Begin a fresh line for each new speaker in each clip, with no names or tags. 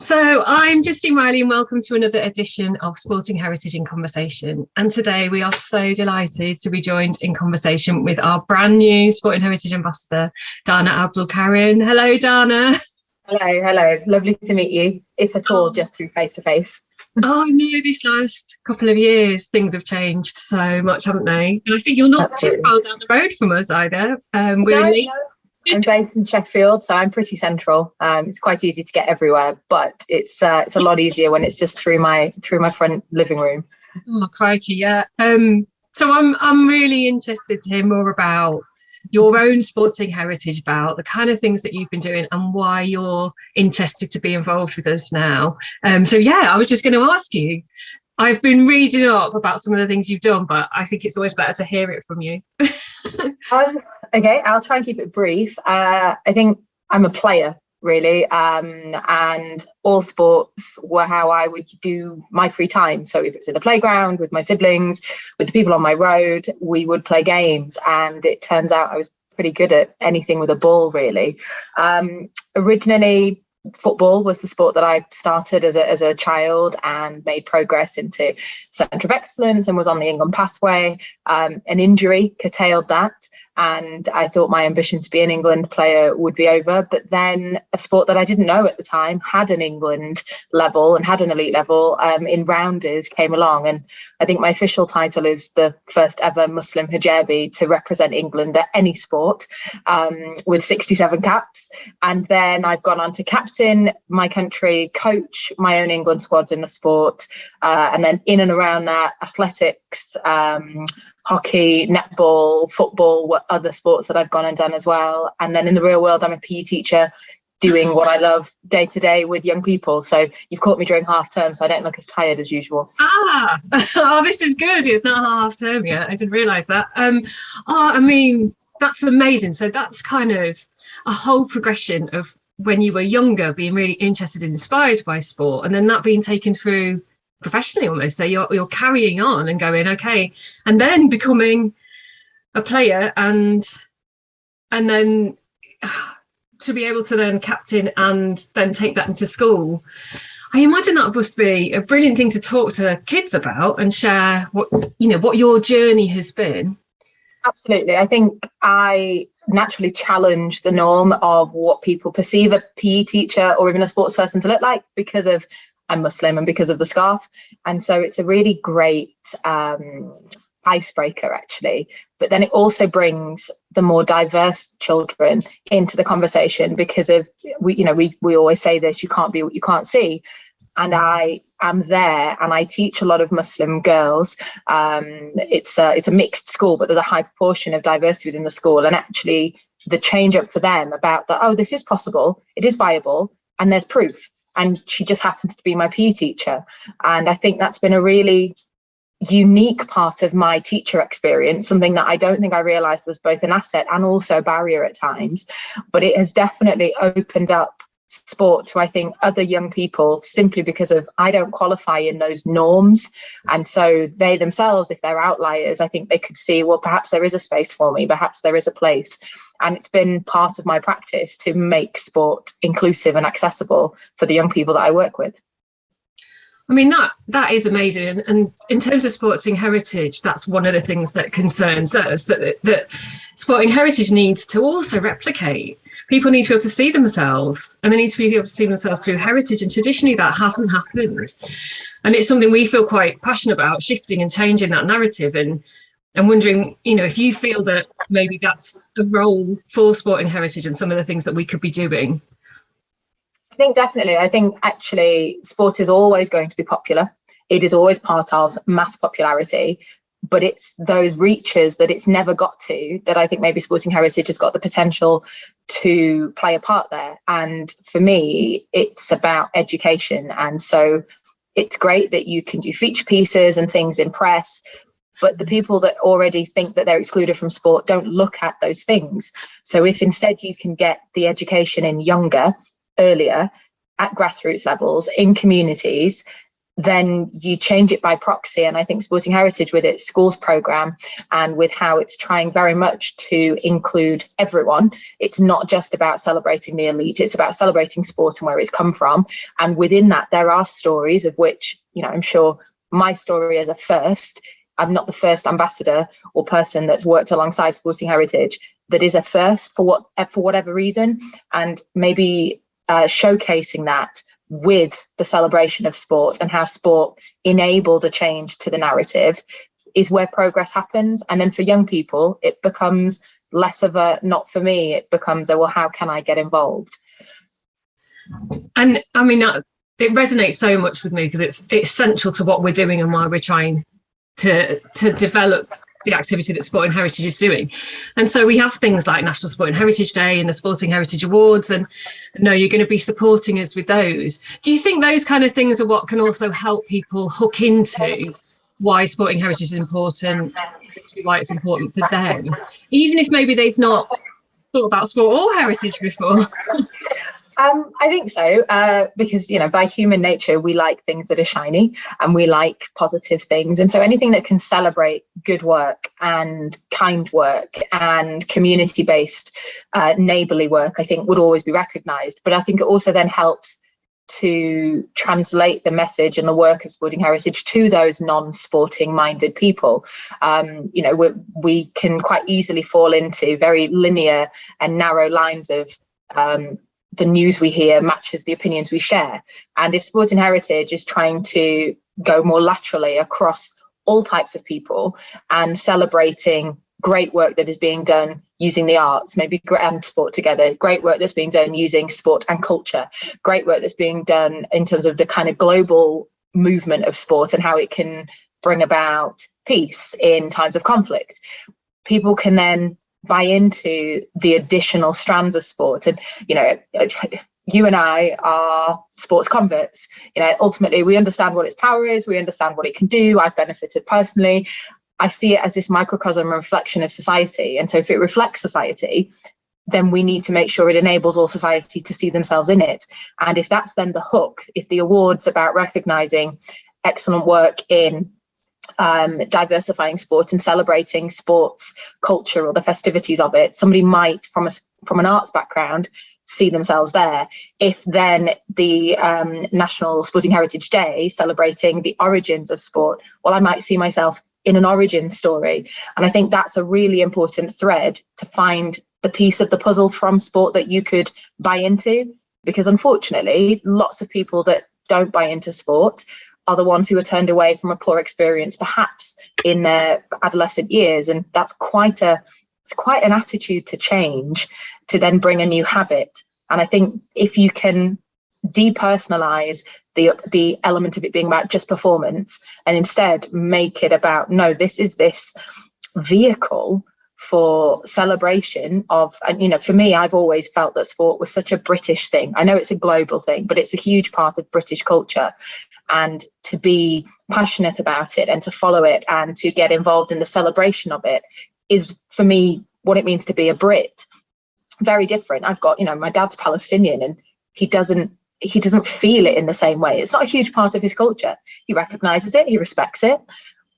So I'm Justine Riley and welcome to another edition of Sporting Heritage in Conversation. And today we are so delighted to be joined in conversation with our brand new Sporting Heritage Ambassador, Dana Abdulkarim. Hello, Dana.
Hello. Lovely to meet you, if at all, just through face-to-face.
Oh, no, this last couple of years, things have changed so much, haven't they? And I think you're not too far down the road from us either.
No. I'm based in Sheffield, so I'm pretty central. It's quite easy to get everywhere, but it's a lot easier when it's just through my front living room.
Oh, crikey, yeah. So I'm really interested to hear more about your own sporting heritage, about the kind of things that you've been doing and why you're interested to be involved with us now. So yeah, I was just going to ask you. I've been reading up about some of the things you've done, but I think it's always better to hear it from you.
Okay, I'll try and keep it brief. I think I'm a player, really, and all sports were how I would do my free time. So if it's in the playground, with my siblings, with the people on my road, we would play games. And it turns out I was pretty good at anything with a ball, really. Originally, football was the sport that I started as a child and made progress into centre of excellence and was on the England pathway. An injury curtailed that. And I thought my ambition to be an England player would be over. But then a sport that I didn't know at the time had an England level and had an elite level in rounders came along. And I think my official title is the first ever Muslim Hijabi to represent England at any sport, with 67 caps. And then I've gone on to captain my country, coach my own England squads in the sport. And then in and around that, athletics, hockey, netball, football were other sports that I've gone and done as well. And then in the real world, I'm a PE teacher doing what I love day to day with young people. So you've caught me during half term, so I don't look as tired as usual.
This is good. It's not half term yet. I didn't realise that. I mean, that's amazing. So that's kind of a whole progression of when you were younger, being really interested and inspired by sport, and then that being taken through professionally almost. So you're carrying on and going, okay, and then becoming a player and then to be able to then captain and then take that into school. I imagine that must be a brilliant thing to talk to kids about and share what your journey has been.
Absolutely. I think I naturally challenge the norm of what people perceive a PE teacher or even a sports person to look like because of I'm Muslim and because of the scarf. And so it's a really great icebreaker, actually. But then it also brings the more diverse children into the conversation because of, we always say this, you can't be what you can't see. And I am there and I teach a lot of Muslim girls. It's a mixed school, but there's a high proportion of diversity within the school. And actually the change up for them about that, oh, this is possible, it is viable, and there's proof. And she just happens to be my PE teacher. And I think that's been a really unique part of my teacher experience, something that I don't think I realized was both an asset and also a barrier at times. But it has definitely opened up sport to, I think, other young people simply because of I don't qualify in those norms. And so they themselves, if they're outliers, I think they could see, well, perhaps there is a space for me, perhaps there is a place. And it's been part of my practice to make sport inclusive and accessible for the young people that I work with.
I mean, that is amazing. And in terms of sporting heritage, that's one of the things that concerns us, that sporting heritage needs to also replicate. People need to be able to see themselves, and they need to be able to see themselves through heritage. And traditionally that hasn't happened. And it's something we feel quite passionate about, shifting and changing that narrative, and wondering, if you feel that maybe that's a role for sporting heritage and some of the things that we could be doing.
I think definitely. I think actually sport is always going to be popular. It is always part of mass popularity. But it's those reaches that it's never got to that I think maybe sporting heritage has got the potential to play a part there. And for me, it's about education. And so it's great that you can do feature pieces and things in press, but the people that already think that they're excluded from sport don't look at those things. So if instead you can get the education in younger, earlier, at grassroots levels, in communities, then you change it by proxy. And I think Sporting Heritage, with its schools programme and with how it's trying very much to include everyone, it's not just about celebrating the elite, it's about celebrating sport and where it's come from. And within that, there are stories of which, I'm sure my story as a first, I'm not the first ambassador or person that's worked alongside Sporting Heritage that is a first for whatever reason, and maybe showcasing that with the celebration of sport and how sport enabled a change to the narrative is where progress happens. And then for young people, it becomes less of a not for me, it becomes a, well, how can I get involved?
And I mean, it resonates so much with me because it's central to what we're doing and why we're trying to develop the activity that Sporting Heritage is doing. And so we have things like National Sporting Heritage Day and the Sporting Heritage Awards, and you're going to be supporting us with those. Do you think those kind of things are what can also help people hook into why Sporting Heritage is important, why it's important for them, even if maybe they've not thought about sport or heritage before?
I think so, because, by human nature, we like things that are shiny and we like positive things. And so anything that can celebrate good work and kind work and community-based neighbourly work, I think would always be recognised. But I think it also then helps to translate the message and the work of Sporting Heritage to those non-sporting minded people. We can quite easily fall into very linear and narrow lines of the news we hear matches the opinions we share. And if Sporting Heritage is trying to go more laterally across all types of people and celebrating great work that is being done using the arts, maybe and sport together, great work that's being done using sport and culture, great work that's being done in terms of the kind of global movement of sport and how it can bring about peace in times of conflict, people can then buy into the additional strands of sport. And you and I are sports converts. Ultimately we understand what its power is, we understand what it can do. I've benefited personally. I see it as this microcosm reflection of society, and so if it reflects society, then we need to make sure it enables all society to see themselves in it. And if that's then the hook, if the award's about recognizing excellent work in diversifying sport and celebrating sports culture or the festivities of it, somebody might from an arts background see themselves there. If then the National Sporting Heritage Day celebrating the origins of sport, well, I might see myself in an origin story. And I think that's a really important thread to find the piece of the puzzle from sport that you could buy into, because unfortunately lots of people that don't buy into sport are the ones who are turned away from a poor experience, perhaps in their adolescent years. And that's quite an attitude to change, to then bring a new habit. And I think if you can depersonalize the element of it being about just performance and instead make it about, no, this is this vehicle for celebration of, and for me, I've always felt that sport was such a British thing. I know it's a global thing, but it's a huge part of British culture. And to be passionate about it and to follow it and to get involved in the celebration of it is, for me, what it means to be a Brit. Very different. I've got, my dad's Palestinian, and he doesn't feel it in the same way. It's not a huge part of his culture. He recognizes it, he respects it,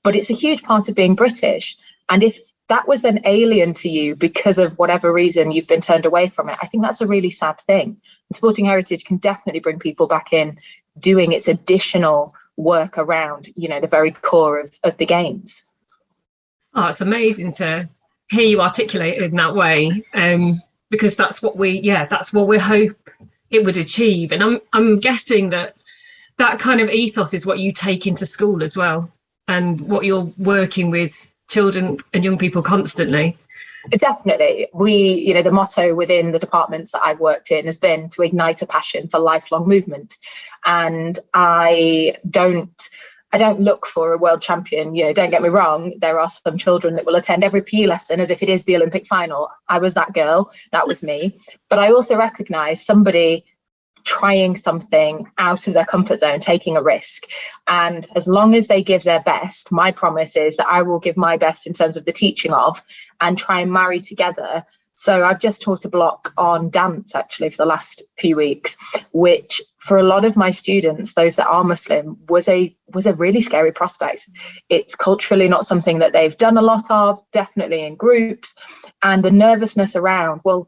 but it's a huge part of being British. And if that was then alien to you because of whatever reason you've been turned away from it, I think that's a really sad thing. And Sporting Heritage can definitely bring people back in, doing its additional work around, the very core of the games.
Oh, it's amazing to hear you articulate it in that way, because that's what we hope it would achieve. And I'm guessing that kind of ethos is what you take into school as well, and what you're working with children and young people constantly.
Definitely. The motto within the departments that I've worked in has been to ignite a passion for lifelong movement. And I don't look for a world champion. Don't get me wrong. There are some children that will attend every PE lesson as if it is the Olympic final. I was that girl. That was me. But I also recognize somebody trying something out of their comfort zone, taking a risk. And as long as they give their best, my promise is that I will give my best in terms of the teaching of, and try and marry together So I've just taught a block on dance actually for the last few weeks, which for a lot of my students, those that are Muslim, was a really scary prospect. It's culturally not something that they've done a lot of, definitely in groups, and the nervousness around, well,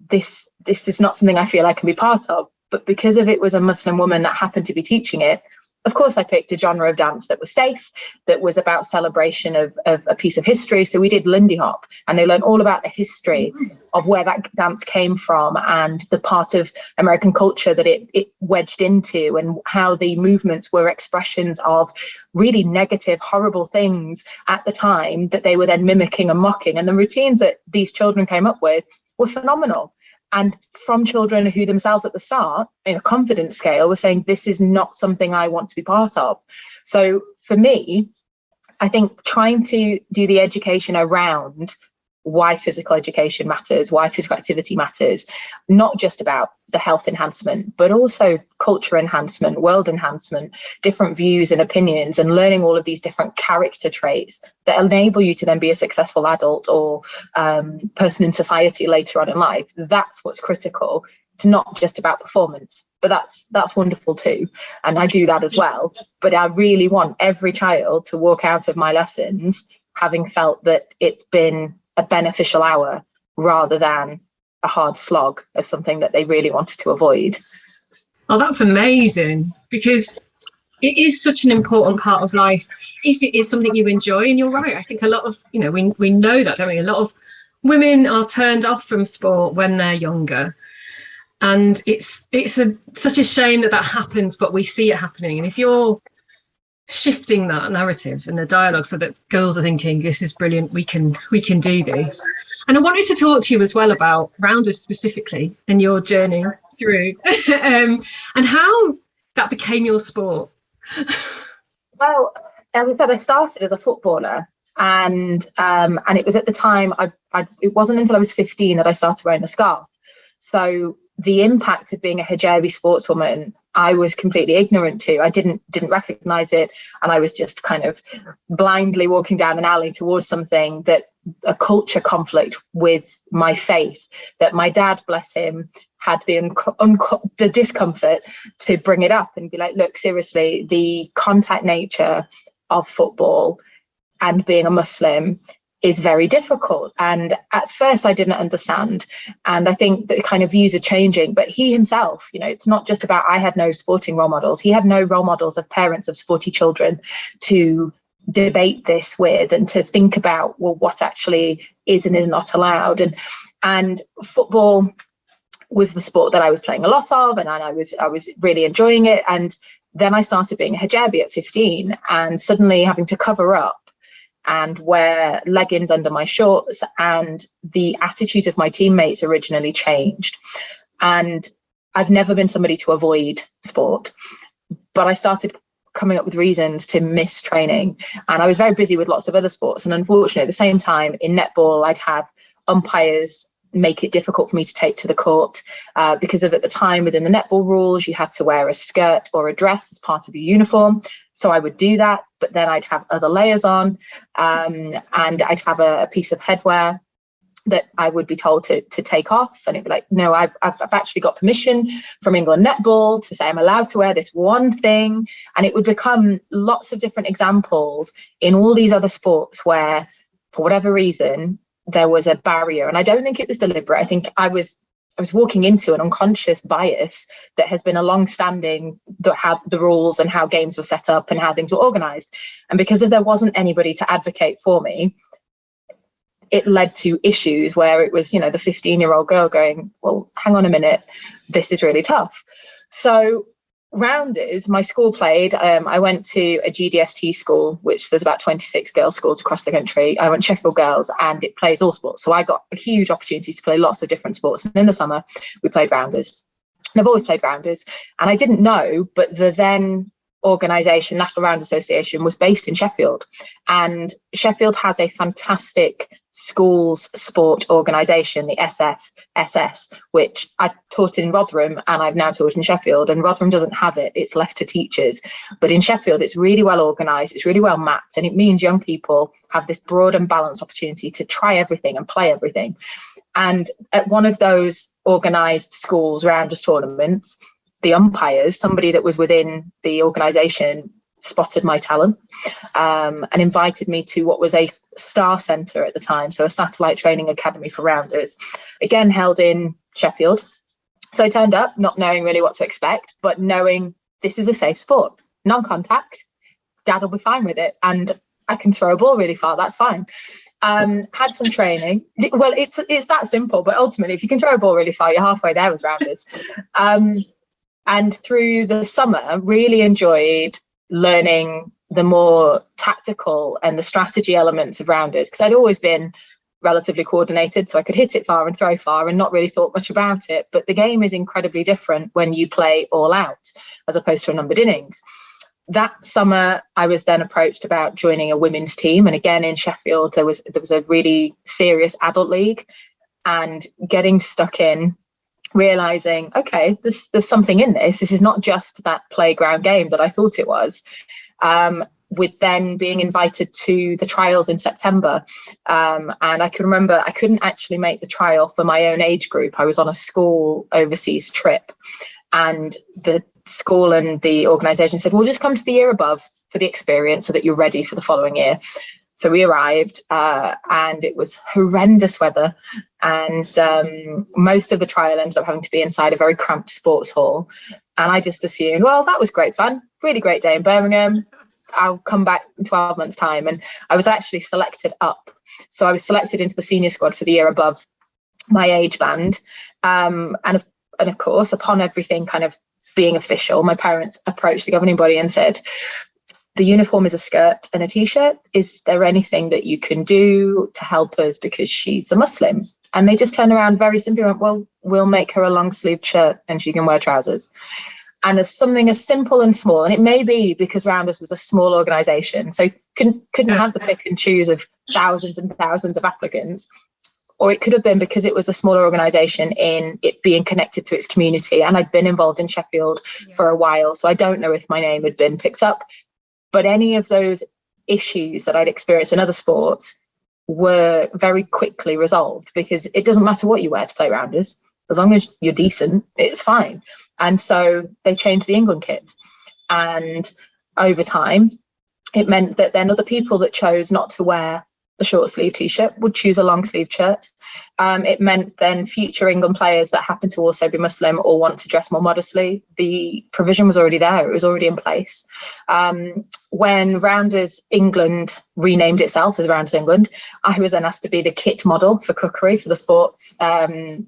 this is not something I feel I can be part of. But because of it was a Muslim woman that happened to be teaching it, of course, I picked a genre of dance that was safe, that was about celebration of a piece of history. So we did Lindy Hop, and they learned all about the history of where that dance came from and the part of American culture that it wedged into, and how the movements were expressions of really negative, horrible things at the time that they were then mimicking and mocking. And the routines that these children came up with were phenomenal. And from children who themselves at the start, in a confidence scale, were saying, this is not something I want to be part of. So for me, I think trying to do the education around why physical education matters, why physical activity matters, not just about the health enhancement, but also culture enhancement, world enhancement, different views and opinions, and learning all of these different character traits that enable you to then be a successful adult or person in society later on in life. That's what's critical. It's not just about performance, but that's wonderful too. And I do that as well. But I really want every child to walk out of my lessons having felt that it's been a beneficial hour rather than a hard slog of something that they really wanted to avoid.
Oh, that's amazing, because it is such an important part of life if it is something you enjoy. And you're right, I think a lot of, we know that, don't we? A lot of women are turned off from sport when they're younger, and it's such a shame that happens, but we see it happening. And if you're shifting that narrative and the dialogue so that girls are thinking, this is brilliant, we can do this. And I wanted to talk to you as well about rounders specifically and your journey through and how that became your sport.
Well, as I said, I started as a footballer, and it was at the time it wasn't until I was 15 that I started wearing a scarf. So the impact of being a hijabi sportswoman, I was completely ignorant to. I didn't recognize it, and I was just kind of blindly walking down an alley towards something that a culture conflict with my faith, that my dad, bless him, had the discomfort to bring it up and be like, look, seriously, the contact nature of football and being a Muslim is very difficult. And at first I didn't understand. And I think the kind of views are changing, but he himself, it's not just about, I had no sporting role models. He had no role models of parents of sporty children to debate this with and to think about, well, what actually is and is not allowed. And football was the sport that I was playing a lot of, and I was really enjoying it. And then I started being a hijabi at 15 and suddenly having to cover up and wear leggings under my shorts, and the attitude of my teammates originally changed. And I've never been somebody to avoid sport, but I started coming up with reasons to miss training. And I was very busy with lots of other sports. And unfortunately, at the same time, in netball, I'd have umpires make it difficult for me to take to the court because of, at the time, within the netball rules, you had to wear a skirt or a dress as part of your uniform. So I would do that, but then I'd have other layers on, and I'd have a piece of headwear that I would be told to take off, and it'd be like, no, I've actually got permission from England Netball to say I'm allowed to wear this one thing. And it would become lots of different examples in all these other sports where, for whatever reason, there was a barrier. And I don't think it was deliberate. I think I was walking into an unconscious bias that has been a long-standing, how the rules and how games were set up and how things were organized. And because there wasn't anybody to advocate for me, it led to issues where it was, the 15-year-old girl going, well, hang on a minute, this is really tough. So rounders, my school played, I went to a GDST school, which there's about 26 girls' schools across the country. I went Sheffield Girls, and it plays all sports. So I got a huge opportunity to play lots of different sports. And in the summer, we played rounders. And I've always played rounders. And I didn't know, but the then organisation, National Round Association, was based in Sheffield. And Sheffield has a fantastic schools sport organisation, the SFSS, which I've taught in Rotherham and I've now taught in Sheffield. And Rotherham doesn't have it, it's left to teachers. But in Sheffield, it's really well organised, it's really well mapped, and it means young people have this broad and balanced opportunity to try everything and play everything. And at one of those organised schools rounders tournaments, the umpires, somebody that was within the organisation, spotted my talent, and invited me to what was a star centre at the time, so a satellite training academy for rounders, again held in Sheffield. So I turned up not knowing really what to expect, but knowing this is a safe sport, non-contact, dad will be fine with it, and I can throw a ball really far, that's fine. Had some training. Well, it's that simple, but ultimately if you can throw a ball really far, you're halfway there with rounders. And through the summer really enjoyed learning the more tactical and the strategy elements of rounders, because I'd always been relatively coordinated, so I could hit it far and throw far and not really thought much about it. But the game is incredibly different when you play all out as opposed to a numbered innings. That summer I was then approached about joining a women's team, and again in Sheffield there was a really serious adult league, and getting stuck in, realizing, okay, there's something in this. This is not just that playground game that I thought it was. With then being invited to the trials in September. And I can remember I couldn't actually make the trial for my own age group. I was on a school overseas trip, and the school and the organisation said, well, just come to the year above for the experience so that you're ready for the following year. So we arrived, and it was horrendous weather, and most of the trial ended up having to be inside a very cramped sports hall. And I just assumed, well, that was great fun, really great day in Birmingham, I'll come back in 12 months time. And I was actually selected up, so I was selected into the senior squad for the year above my age band, and of course, upon everything kind of being official, my parents approached the governing body and said, the uniform is a skirt and a t-shirt. Is there anything that you can do to help us, because she's a Muslim? And they just turned around very simply and went, well, we'll make her a long sleeved shirt and she can wear trousers. And as something as simple and small, and it may be because Rounders was a small organisation, so couldn't have the pick and choose of thousands and thousands of applicants, or it could have been because it was a smaller organisation in it being connected to its community. And I'd been involved in Sheffield for a while, so I don't know if my name had been picked up. But any of those issues that I'd experienced in other sports were very quickly resolved, because it doesn't matter what you wear to play rounders. As long as you're decent, it's fine. And so they changed the England kit. And over time, it meant that then other people that chose not to wear the short sleeve t-shirt would choose a long sleeve shirt. It meant then future England players that happen to also be Muslim or want to dress more modestly, the provision was already there, it was already in place. When Rounders England renamed itself as Rounders England, I was then asked to be the kit model for cookery for the sports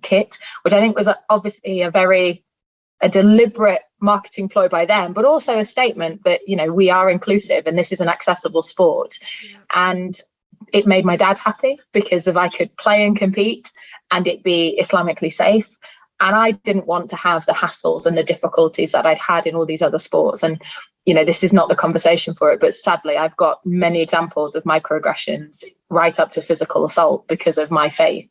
kit, which I think was obviously a deliberate marketing ploy by them, but also a statement that, you know, we are inclusive and this is an accessible sport. Yeah. And it made my dad happy, because if I could play and compete and it be Islamically safe, and I didn't want to have the hassles and the difficulties that I'd had in all these other sports. And, you know, this is not the conversation for it, but sadly, I've got many examples of microaggressions right up to physical assault because of my faith.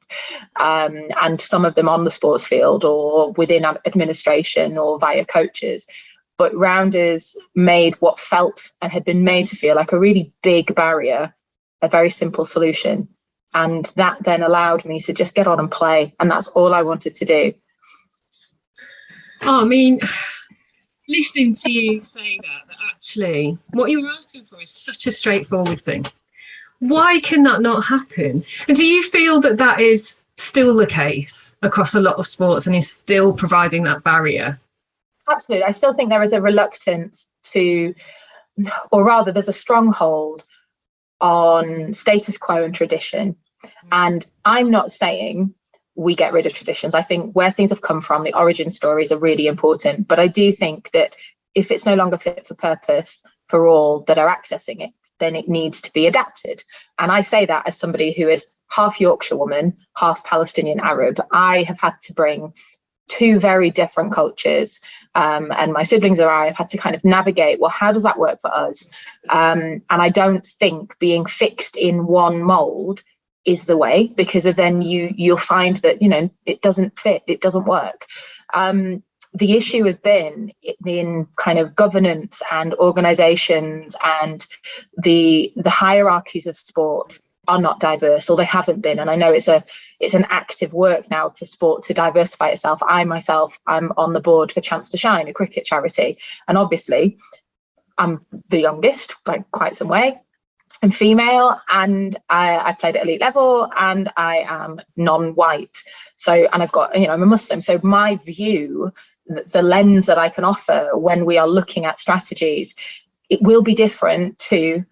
And some of them on the sports field or within administration or via coaches. But Rounders made what felt and had been made to feel like a really big barrier a very simple solution. And that then allowed me to just get on and play. And that's all I wanted to do.
Oh, I mean, listening to you say that actually what you're asking for is such a straightforward thing. Why can that not happen? And do you feel that that is still the case across a lot of sports and is still providing that barrier?
Absolutely. I still think there is a reluctance to, or rather there's a stronghold on status quo and tradition. And I'm not saying we get rid of traditions. I think where things have come from, the origin stories are really important. But I do think that if it's no longer fit for purpose for all that are accessing it, then it needs to be adapted. And I say that as somebody who is half Yorkshire woman, half Palestinian Arab. I have had to bring two very different cultures, and my siblings and I have had to kind of navigate, well, how does that work for us? And I don't think being fixed in one mold is the way, because of then you'll find that, you know, it doesn't fit, it doesn't work. The issue has been in kind of governance and organizations and the hierarchies of sport are not diverse, or they haven't been. And I know it's an active work now for sport to diversify itself. I myself, I'm on the board for Chance to Shine, a cricket charity, and obviously I'm the youngest by quite some way. I'm female, and I played at elite level, and I am non-white. So, and I've got, I'm a Muslim. So my view, the lens that I can offer when we are looking at strategies, it will be different to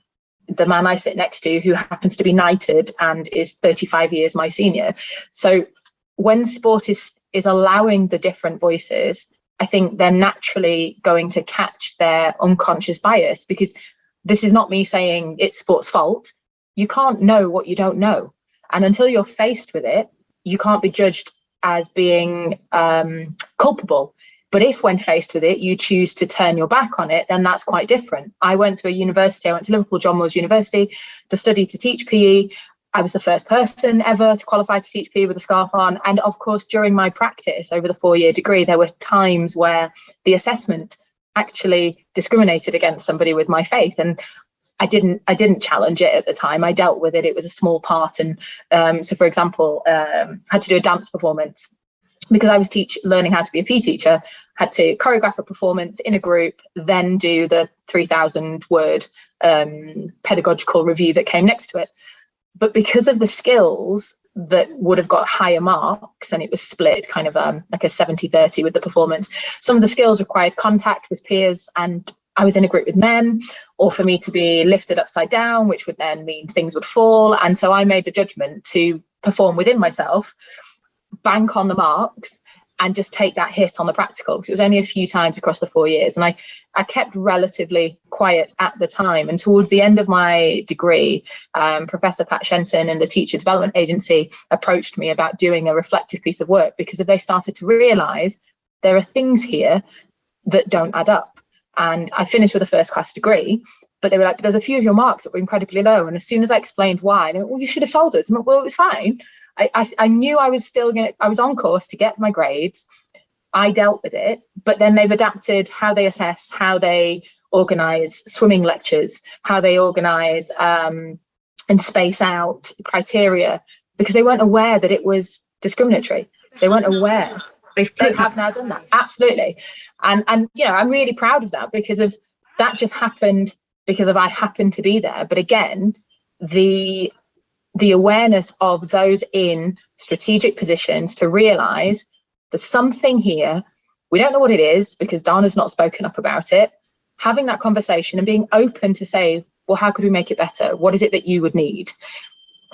the man I sit next to, who happens to be knighted and is 35 years my senior. So when sport is allowing the different voices, I think they're naturally going to catch their unconscious bias, because this is not me saying it's sport's fault. You can't know what you don't know. And until you're faced with it, you can't be judged as being culpable. But if when faced with it, you choose to turn your back on it, then that's quite different. I went to Liverpool John Moores University to study to teach PE. I was the first person ever to qualify to teach PE with a scarf on. And of course, during my practice over the 4-year degree, there were times where the assessment actually discriminated against somebody with my faith. And I didn't challenge it at the time. I dealt with it. It was a small part. And so, for example, had to do a dance performance. Because I was learning how to be a PE teacher, had to choreograph a performance in a group, then do the 3,000 word pedagogical review that came next to it. But because of the skills that would have got higher marks, and it was split kind of like a 70-30 with the performance, some of the skills required contact with peers, and I was in a group with men, or for me to be lifted upside down, which would then mean things would fall. And so I made the judgment to perform within myself, bank on the marks, and just take that hit on the practical, because it was only a few times across the 4 years. And I kept relatively quiet at the time. And towards the end of my degree, Professor Pat Shenton and the Teacher Development Agency approached me about doing a reflective piece of work, because if they started to realise there are things here that don't add up. And I finished with a first class degree, but they were like, there's a few of your marks that were incredibly low. And as soon as I explained why, they went, well, you should have told us. Well, it was fine. I knew I was I was on course to get my grades. I dealt with it, but then they've adapted how they assess, how they organise swimming lectures, how they organise and space out criteria, because they weren't aware that it was discriminatory. They weren't aware. They have now done that. Absolutely. And I'm really proud of that, because of that just happened because of I happened to be there. But again, the awareness of those in strategic positions to realise there's something here. We don't know what it is, because Dana's not spoken up about it. Having that conversation and being open to say, well, how could we make it better? What is it that you would need?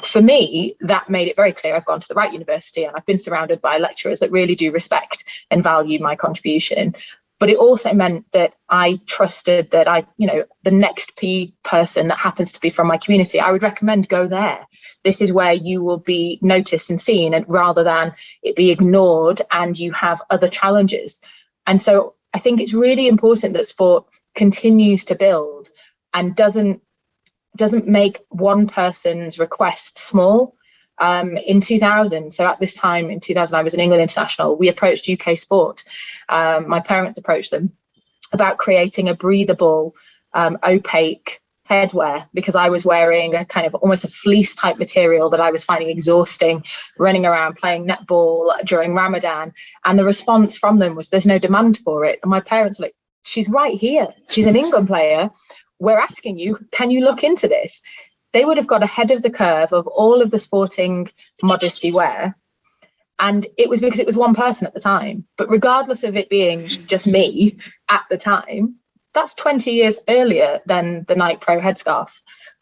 For me, that made it very clear I've gone to the right university, and I've been surrounded by lecturers that really do respect and value my contribution. But it also meant that I trusted that the next PE person that happens to be from my community, I would recommend go there. This is where you will be noticed and seen, and rather than it be ignored and you have other challenges. And so I think it's really important that sport continues to build and doesn't make one person's request small. In 2000, so at this time in 2000, I was an England international. We approached UK Sport. My parents approached them about creating a breathable, opaque headwear, because I was wearing a kind of almost a fleece type material that I was finding exhausting, running around playing netball during Ramadan. And the response from them was, there's no demand for it. And my parents were like, she's right here. She's an England player. We're asking you, can you look into this? They would have got ahead of the curve of all of the sporting modesty wear. And it was because it was one person at the time. But regardless of it being just me at the time, that's 20 years earlier than the Nike Pro headscarf.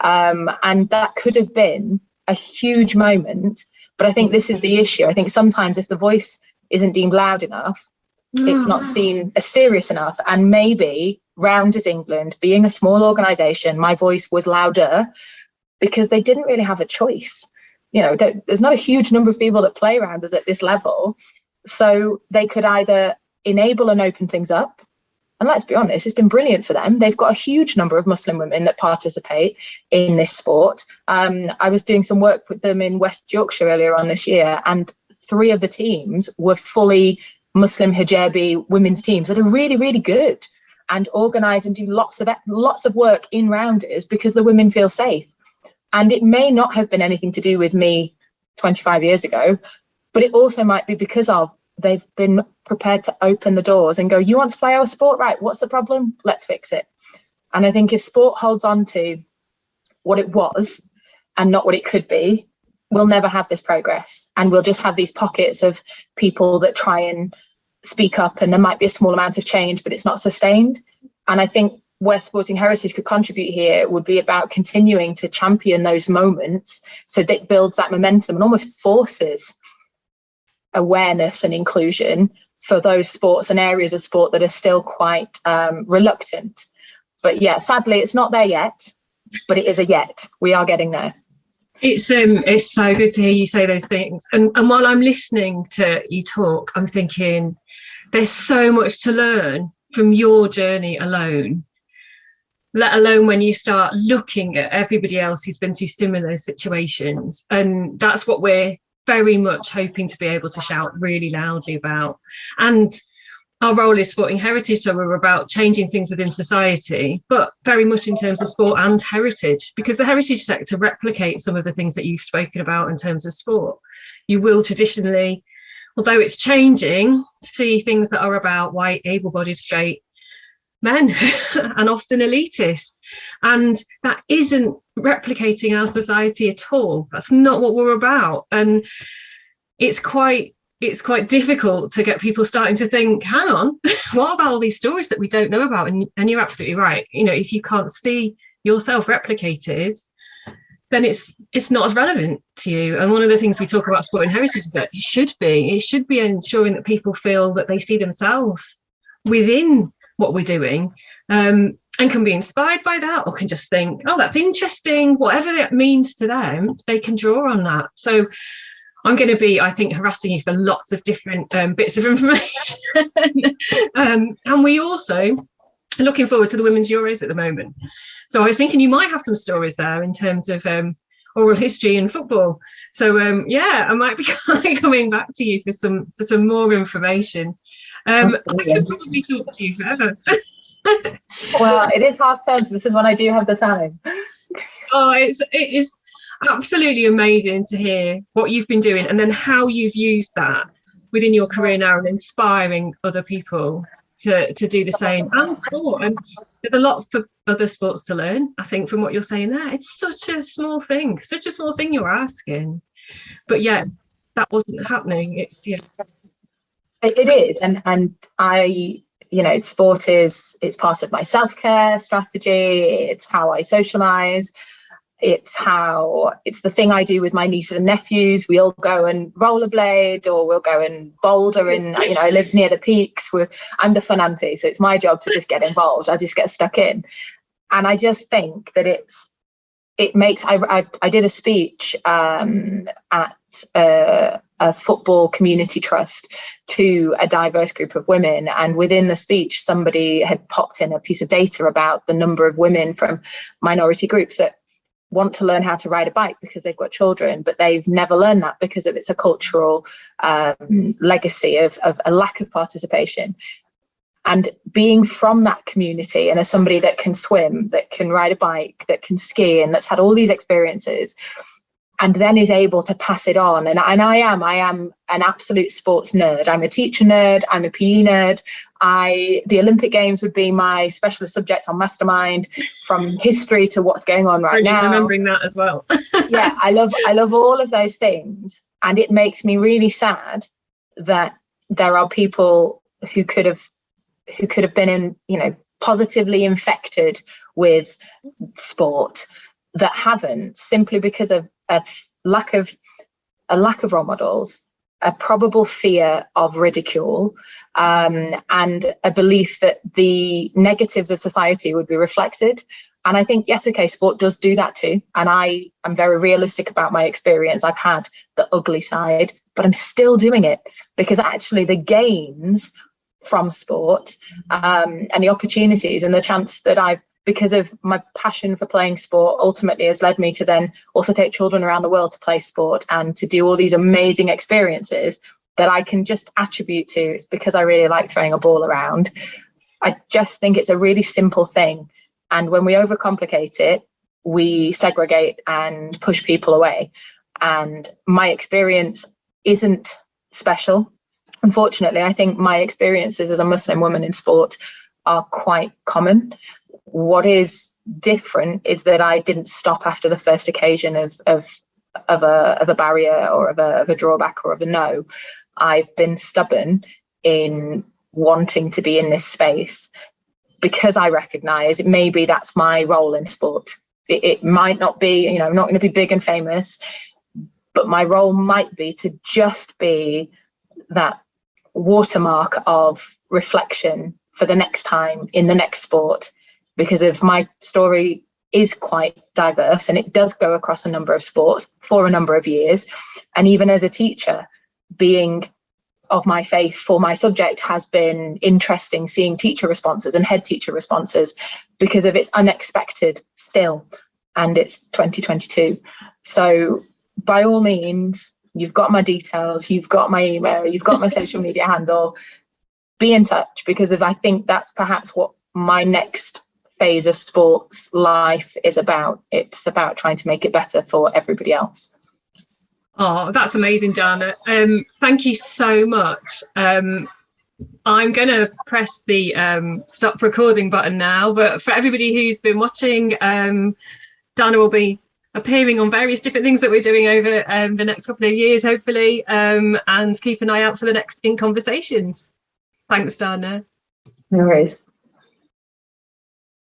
And that could have been a huge moment. But I think this is the issue. I think sometimes if the voice isn't deemed loud enough, it's not seen as serious enough. And maybe Rounders England, being a small organisation, my voice was louder because they didn't really have a choice. There's not a huge number of people that play Rounders at this level. So they could either enable and open things up. And let's be honest, it's been brilliant for them. They've got a huge number of Muslim women that participate in this sport. I was doing some work with them in West Yorkshire earlier on this year, and 3 of the teams were fully Muslim Hijabi women's teams that are really, really good and organise and do lots of work in Rounders because the women feel safe. And it may not have been anything to do with me 25 years ago, but it also might be because of they've been prepared to open the doors and go, you want to play our sport? Right, what's the problem? Let's fix it. And I think if sport holds on to what it was and not what it could be, we'll never have this progress. And we'll just have these pockets of people that try and speak up, and there might be a small amount of change, but it's not sustained. And I think where Sporting Heritage could contribute here would be about continuing to champion those moments, so that it builds that momentum and almost forces awareness and inclusion for those sports and areas of sport that are still quite reluctant. But yeah, sadly, it's not there yet, but it is a yet. We are getting there.
It's so good to hear you say those things. And while I'm listening to you talk, I'm thinking there's so much to learn from your journey alone, let alone when you start looking at everybody else who's been through similar situations. And that's what we're very much hoping to be able to shout really loudly about. And our role is Sporting Heritage, so we're about changing things within society, but very much in terms of sport and heritage, because the heritage sector replicates some of the things that you've spoken about in terms of sport. You will traditionally, although it's changing, see things that are about white, able-bodied, straight men and often elitist. And that isn't replicating our society at all. That's not what we're about. And it's quite difficult to get people starting to think, hang on, what about all these stories that we don't know about? And you're absolutely right. You know, if you can't see yourself replicated, then it's not as relevant to you. And one of the things we talk about Sporting Heritage is that it should be ensuring that people feel that they see themselves within what we're doing, and can be inspired by that, or can just think, oh, that's interesting, whatever it means to them, they can draw on that. So I'm going to be, I think, harassing you for lots of different bits of information. And we also are looking forward to the Women's Euros at the moment. So I was thinking you might have some stories there in terms of oral history and football. So yeah, I might be coming back to you for some more information. I could probably talk to you forever.
Well, it is half term, so this is when I do have the time.
Oh, it is absolutely amazing to hear what you've been doing, and then how you've used that within your career now and inspiring other people to do the same, and sport. And there's a lot for other sports to learn, I think, from what you're saying there. It's such a small thing you're asking, but yeah, that wasn't happening.
It is, and I, you know, sport it's part of my self-care strategy. It's how I socialize. It's the thing I do with my nieces and nephews. We all go and rollerblade, or we'll go and boulder, and you know, I live near the peaks. I'm the fun auntie, so it's my job to just get involved. I just get stuck in, and I just think that it makes. I did a speech at a football community trust to a diverse group of women, and within the speech somebody had popped in a piece of data about the number of women from minority groups that want to learn how to ride a bike because they've got children, but they've never learned that because of it's a cultural legacy of a lack of participation. And being from that community, and as somebody that can swim, that can ride a bike, that can ski, and that's had all these experiences, and then is able to pass it on. And I am an absolute sports nerd. I'm a teacher nerd. I'm a PE nerd. The Olympic Games would be my specialist subject on Mastermind, from history to what's going on right now.
Remembering that as well.
Yeah, I love all of those things. And it makes me really sad that there are people who could have been positively infected with sport that haven't, simply because of a lack of role models, a probable fear of ridicule, and a belief that the negatives of society would be reflected. And I think, yes, okay, sport does do that too. And I am very realistic about my experience. I've had the ugly side, but I'm still doing it because actually the gains from sport, and the opportunities and the chance that because of my passion for playing sport, ultimately has led me to then also take children around the world to play sport and to do all these amazing experiences that I can just attribute to. It's because I really like throwing a ball around. I just think it's a really simple thing. And when we overcomplicate it, we segregate and push people away. And my experience isn't special. Unfortunately, I think my experiences as a Muslim woman in sport are quite common. What is different is that I didn't stop after the first occasion of a barrier or of a drawback or of a no. I've been stubborn in wanting to be in this space because I recognise maybe that's my role in sport. It might not be, I'm not going to be big and famous, but my role might be to just be that watermark of reflection for the next time in the next sport, because if my story is quite diverse and it does go across a number of sports for a number of years. And even as a teacher, being of my faith for my subject has been interesting, seeing teacher responses and head teacher responses, because of its unexpected still, and it's 2022. So by all means, you've got my details, you've got my email, you've got my social media handle. Be in touch, because I think that's perhaps what my next phase of sports life is about. It's about trying to make it better for everybody else.
Oh, that's amazing, Dana. Thank you so much. I'm going to press the stop recording button now, but for everybody who's been watching, Dana will be appearing on various different things that we're doing over the next couple of years, hopefully, and keep an eye out for the next In Conversations. Thanks, Dana.
No worries.